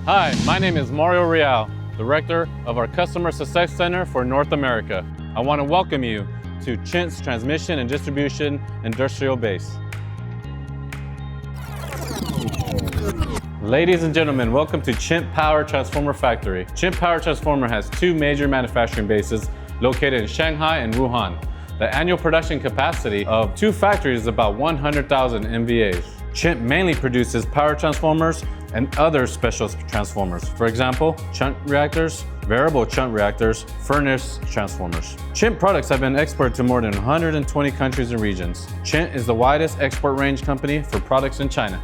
Hi, my name is Mario Real, Director of our Customer Success Center for North America. I want to welcome you to CHINT's Transmission and Distribution Industrial Base. Ladies and gentlemen, welcome to CHINT Power Transformer Factory. CHINT Power Transformer has two major manufacturing bases located in Shanghai and Wuhan. The annual production capacity of two factories is about 100,000 MVAs. CHINT mainly produces power transformers and other special transformers. For example, shunt reactors, variable shunt reactors, furnace transformers. CHINT products have been exported to more than 120 countries and regions. CHINT is the widest export range company for products in China.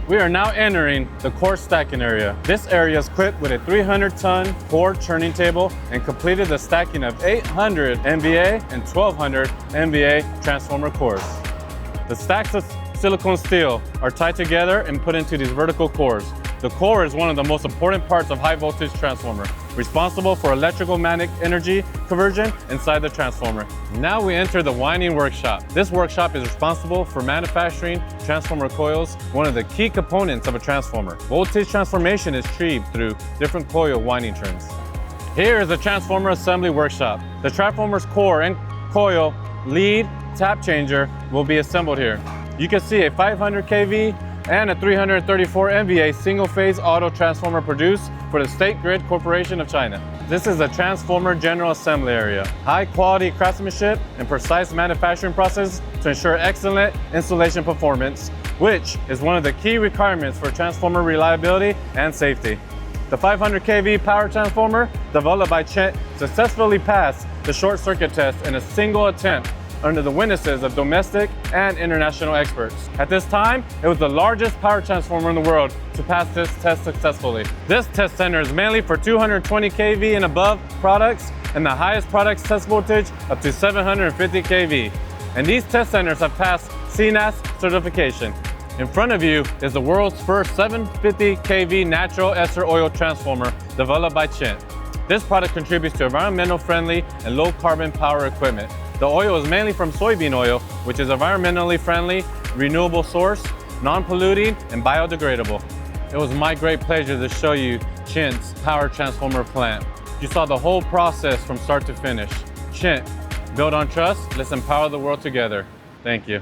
We are now entering the core stacking area. This area is equipped with a 300-ton core churning table and completed the stacking of 800 MVA and 1200 MVA transformer cores. The stacks of silicone steel are tied together and put into these vertical cores. The core is one of the most important parts of high voltage transformer, responsible for electrical magnetic energy conversion inside the transformer. Now we enter the winding workshop. This workshop is responsible for manufacturing transformer coils, one of the key components of a transformer. Voltage transformation is achieved through different coil winding turns. Here is the transformer assembly workshop. The transformer's core and coil, lead, tap changer will be assembled here. You can see a 500 kV and a 334 MVA single-phase auto transformer produced for the State Grid Corporation of China. This is the transformer general assembly area. High-quality craftsmanship and precise manufacturing process to ensure excellent installation performance, which is one of the key requirements for transformer reliability and safety. The 500 kV power transformer, developed by CHINT, successfully passed the short circuit test in a single attempt under the witnesses of domestic and international experts. At this time, it was the largest power transformer in the world to pass this test successfully. This test center is mainly for 220 kV and above products, and the highest products test voltage up to 750 kV. And these test centers have passed CNAS certification. In front of you is the world's first 750 kV natural ester oil transformer developed by CHINT. This product contributes to environmental friendly and low carbon power equipment. The oil is mainly from soybean oil, which is environmentally friendly, renewable source, non-polluting, and biodegradable. It was my great pleasure to show you CHINT's power transformer plant. You saw the whole process from start to finish. CHINT, built on trust, let's empower the world together. Thank you.